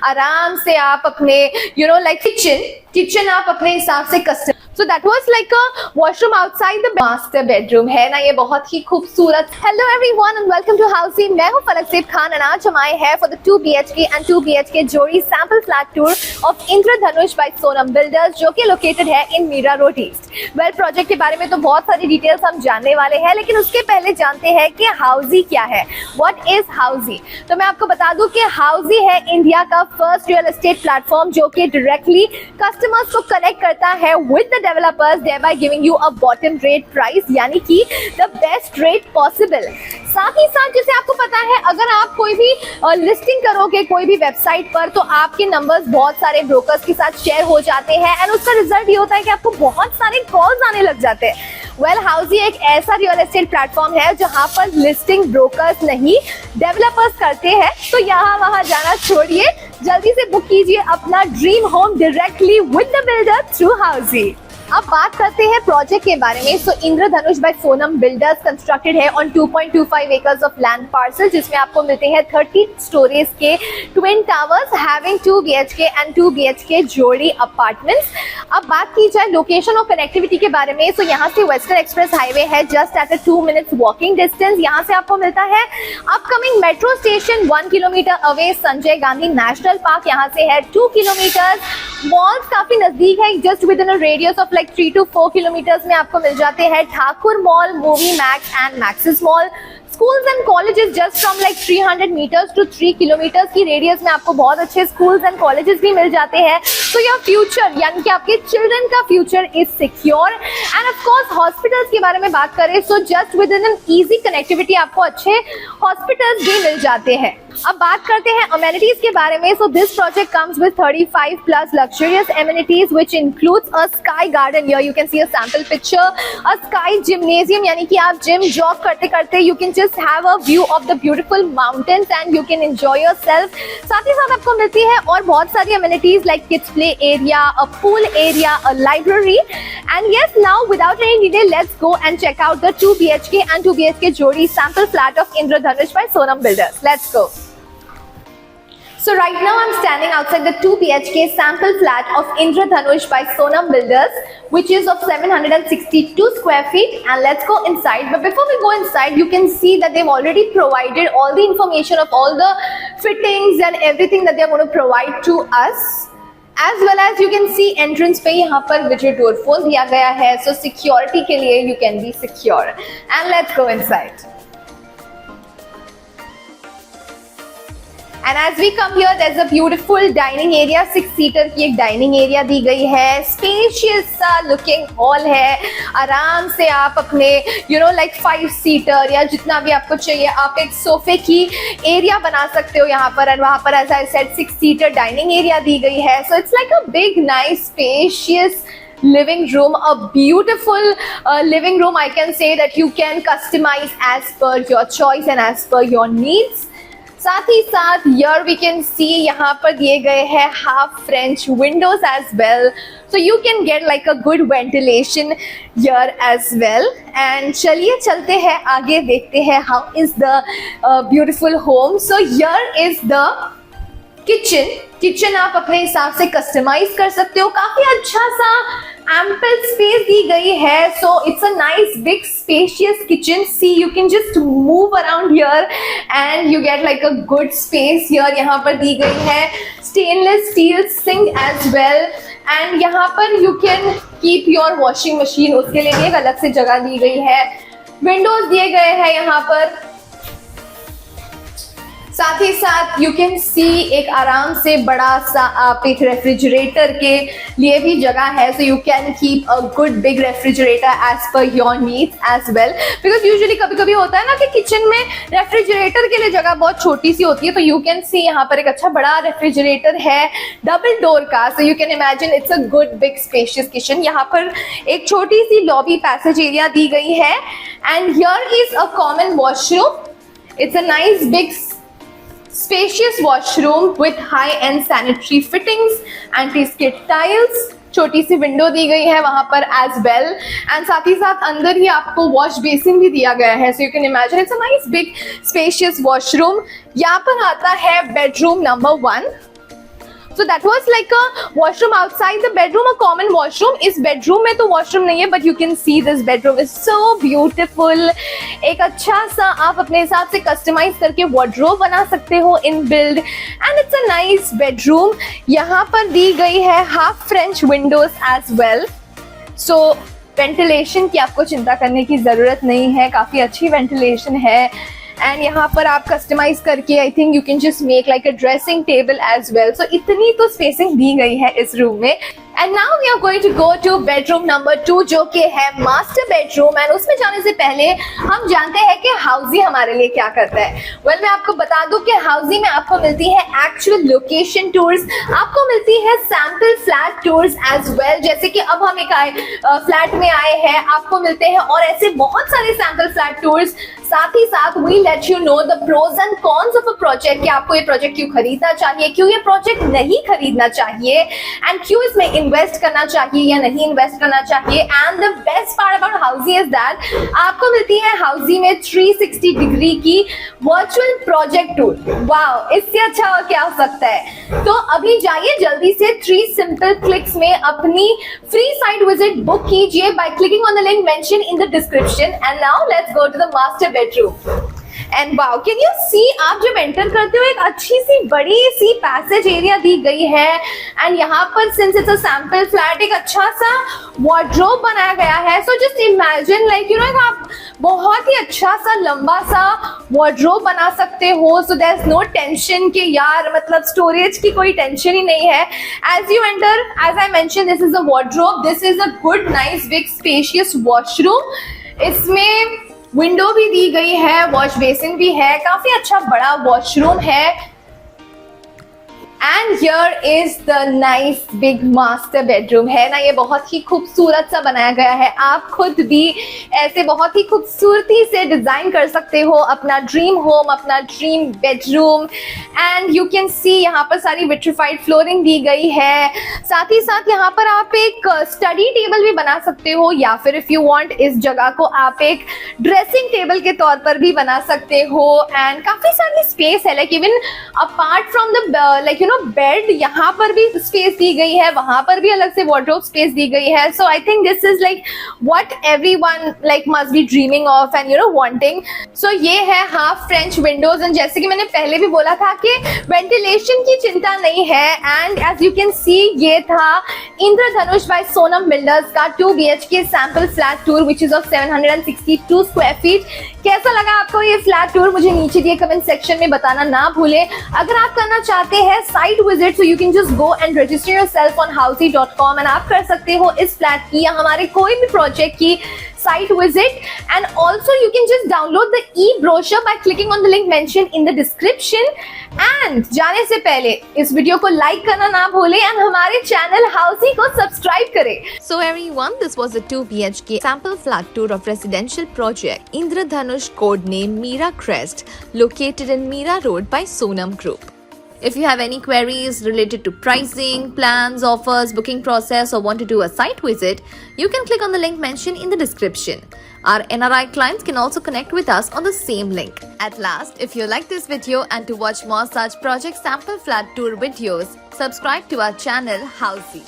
आराम से आप अपने लाइक किचन आप अपने हिसाब से custom. So that was like a washroom outside the master bedroom है ना, ये बहुत ही खूबसूरत। Hello everyone and welcome to Housey। मैं हूँ फलकसेब खान and आज हम आए हैं for the 2 BHK and 2 BHK जोड़ी sample flat tour of Indradhanush by Sonam Builders जो कि located है in Mira Road East। Well project के बारे में तो बहुत सारी डिटेल्स हम जानने वाले हैं, लेकिन उसके पहले जानते हैं कि हाउसी क्या है। What is हाउसी? तो मैं आपको बता दूं कि हाउसी है इंडिया का फर्स्ट रियल एस्टेट प्लेटफॉर्म जो कि डायरेक्टली कस्टमर्स को कनेक्ट करता है with the developers, thereby giving you a bottom rate price, यानी कि the best rate possible। साथ ही साथ जैसे आपको पता है अगर आप कोई भी लिस्टिंग करोगे कोई भी वेबसाइट पर तो आपके नंबर्स बहुत सारे ब्रोकर्स के साथ शेयर हो जाते हैं एंड उसका रिजल्ट ये होता है कि आपको बहुत सारे कॉल्स आने लग जाते हैं। वेल हाउसी एक ऐसा रियल एस्टेट प्लेटफॉर्म है जहां पर लिस्टिंग ब्रोकर्स नहीं डेवलपर्स करते हैं, तो यहाँ वहां जाना छोड़िए, जल्दी से बुक कीजिए अपना dream home directly with the builder through Housiey. अब बात करते हैं प्रोजेक्ट के बारे में। So Indradhanush by Sonam builders constructed है on 2.25 acres of land parcel जिसमें आपको मिलते हैं 30 स्टोरेज के twin towers having 2 BHK and 2 BHK जोड़ी अपार्टमेंट्स। अब बात की जाए लोकेशन और कनेक्टिविटी के बारे में, तो यहाँ से वेस्टर्न एक्सप्रेस हाईवे है just at 2 minutes walking distance. यहाँ से आपको मिलता है upcoming metro station 1 kilometre away Sanjay Gandhi national park यहाँ से है 2 किलोमीटर। मॉल्स काफी नजदीक है, just within a radius of 3 to 4 kilometres में आपको मिल जाते हैं Thakur mall, movie max and Maxus mall. Schools and colleges just from 300 metres to 3 kilometres की रेडियस में आपको बहुत अच्छे स्कूल्स एंड कॉलेजेस भी मिल जाते हैं। तो योर फ्यूचर यानी कि आपके चिल्ड्रन का future is secure. End of course hospitals के बारे में बात करें so just with in an easy connectivity आपको अच्छे हॉस्पिटल्स भी मिल जाते हैं। अब बात करते हैं अमेनिटीज के बारे में। So this project comes with 35 plus luxurious amenities which includes a sky garden. Here you can C a sample picture, a sky gymnasium यानी कि आप जिम जॉब करते करते you can just have a view of the beautiful mountains and you can enjoy yourself. साथ ही साथ आपको मिलती है और बहुत सारी amenities like kids play area, a pool area, a library. And yes now without any delay let's go and check out the 2 BHK and 2 BHK जोड़ी sample flat of Indradhanush by Sonam Builders। Let's go। So right now I'm standing outside the 2 BHK sample flat of Indradhanush by Sonam Builders, which is of 762 square feet, and let's go inside. But before we go inside, you can see that they've already provided all the information of all the fittings and everything that they're going to provide to us. As well as you can see entrance पे यहाँ पर visit door phone दिया गया है, so security के लिए you can be secure. And let's go inside. And as we come here, there's a beautiful dining area, 6-seater की एक dining area दी गई है, spacious सा looking hall है। आराम से आप अपने 5-seater या जितना भी आपको चाहिए आप एक सोफे की एरिया बना सकते हो यहाँ पर। और वहाँ पर as I said 6-seater dining area दी गई है। So it's like a big, nice, spacious living room, a beautiful living room. I can say that you can customize as per your choice and as per your needs. साथ ही साथ here we can see यहाँ पर दिए गए हैं half French windows as well, so you can get like a good ventilation here as well. And चलिए चलते हैं आगे, देखते हैं how is the beautiful home. So here is the kitchen आप अपने हिसाब से कस्टमाइज कर सकते हो, काफी अच्छा सा ample space दी गई है। So it's a nice big spacious kitchen. See you can just move around here and you get like a good space here. यहाँ पर दी गई है stainless steel sink as well. And यहाँ पर you can keep your washing machine, उसके लिए भी एक अलग से जगह दी गई है। Windows दिए गए हैं यहाँ पर। साथ ही साथ यू कैन सी एक आराम से बड़ा सा आप एक रेफ्रिजरेटर के लिए भी जगह है, so you can keep a good big refrigerator as per your needs as well. Because usually कभी कभी होता है ना कि किचन में रेफ्रिजरेटर के लिए जगह बहुत छोटी सी होती है, तो यू कैन सी यहाँ पर एक अच्छा बड़ा रेफ्रिजरेटर है डबल डोर का। सो you can imagine it's a good big spacious kitchen. यहाँ पर एक छोटी सी लॉबी पैसेज एरिया दी गई है and here is a common washroom. It's a nice big spacious washroom with high-end sanitary fittings, anti-skid tiles, छोटी सी window दी गई है वहां पर एज वेल। एंड साथ ही साथ अंदर ही आपको वॉश बेसिन भी दिया गया है, so you can imagine it's a nice big spacious washroom. यहाँ पर आता है bedroom number 1 So that was like a washroom outside the bedroom, a common washroom. इस bedroom में तो washroom नहीं है, but you can see this bedroom is so beautiful. एक अच्छा सा आप अपने हिसाब से customize करके wardrobe बना सकते हो inbuilt, and it's a nice bedroom. यहाँ पर दी गई है half French windows as well. So ventilation की आपको चिंता करने की ज़रूरत नहीं है, काफ़ी अच्छी वेंटिलेशन है. एंड यहाँ पर आप कस्टमाइज करके I think you can just make like a dressing table as well. So इतनी तो स्पेसिंग दी गई है इस रूम में. And now we are going to go to bedroom number 2, जो कि है मास्टर बेडरूम. एंड उसमें जाने से पहले हम जानते हैं कि हाउसी हमारे लिए क्या करता है. मैं आपको बता दूं कि हाउसी में आपको मिलती है एक्चुअल लोकेशन टूर्स, आपको मिलती है sample flat tours as well. जैसे कि अब हम एक फ्लैट में आए हैं, आपको मिलते हैं और ऐसे बहुत सारे सैंपल फ्लैट टूर्स. साथ ही साथ we let you know the pros and cons of a project, कि आपको ये प्रोजेक्ट क्यों खरीदना चाहिए, क्यों ये प्रोजेक्ट नहीं खरीदना चाहिए, एंड क्यों इसमें इन्वेस्ट करना चाहिए या नहीं इन्वेस्ट करना चाहिए. And the best part about Housiey is that आपको मिलती है हाउसी में 360 डिग्री की वर्चुअल प्रोजेक्ट टूर. वाओ, इससे अच्छा और क्या हो सकता है. तो अभी जाइए जल्दी से 3 सिंपल क्लिक्स में अपनी फ्री साइट विजिट बुक कीजिए by clicking on the link mention in the description. And now let's go to the master bedroom. And wow, can you see, आप जब एंटर करते हो एक अच्छी सी बड़ी सी पैसेज एरिया दी गई है. एंड यहाँ पर since it's a sample flat एक अच्छा सा वार्डरोब बनाया गया है. So just imagine like you know आप बहुत ही अच्छा सा लंबा सा वार्डरोब बना सकते हो. So there is no tension कि यार मतलब स्टोरेज की कोई टेंशन ही नहीं है. As you enter, as I mention, this is a wardrobe, this is a good nice big spacious washroom. इसमें विंडो भी दी गई है, वॉश बेसिन भी है, काफी अच्छा बड़ा वॉशरूम है. And here is the nice big master bedroom. है ना, ये बहुत ही खूबसूरत सा बनाया गया है. आप खुद भी ऐसे बहुत ही खूबसूरती से डिजाइन कर सकते हो अपना ड्रीम होम, अपना dream bedroom. And you can सी यहाँ पर सारी विट्रीफाइड फ्लोरिंग दी गई है. साथ ही साथ यहाँ पर आप एक स्टडी टेबल भी बना सकते हो, या फिर इफ यू वांट इस जगह को आप एक ड्रेसिंग टेबल के तौर पर भी बना सकते हो. एंड काफी सारी स्पेस है, like even apart from the like you bed, यहाँ पर भी स्पेस दी गई है, वहां पर भी अलग से वार्डरोब स्पेस दी गई है. So I think this is like what everyone like must be dreaming of and you know wanting. So ये है हाफ फ्रेंच विंडोज. एंड जैसे कि मैंने पहले भी बोला था कि वेंटिलेशन की चिंता नहीं है. And as you can see, ये था इंद्रधनुष बाय सोनम बिल्डर्स का 2 BHK sample flat tour which is of 762 square feet. कैसा लगा आपको ये फ्लैट टूर, मुझे नीचे दिए कमेंट सेक्शन में बताना ना भूलें. अगर आप करना चाहते हैं site visit, so you can just go and register yourself on housey.com. And आप कर सकते हो इस फ्लैट की या हमारे कोई भी प्रोजेक्ट की site visit. And also you can just download the e-brochure by clicking on the link mentioned in the description. And जाने से पहले इस वीडियो को लाइक करना ना भूलें एंड हमारे चैनल हाउसी को सब्सक्राइब करें. So everyone, this was a 2 BHK sample flat tour of residential project Indradhanush, codename Mira Crest, located in Mira Road by Sonam Group. If you have any queries related to pricing, plans, offers, booking process, or want to do a site visit, you can click on the link mentioned in the description. Our NRI clients can also connect with us on the same link. At last, if you like this video and to watch more such project sample flat tour videos, subscribe to our channel Housey.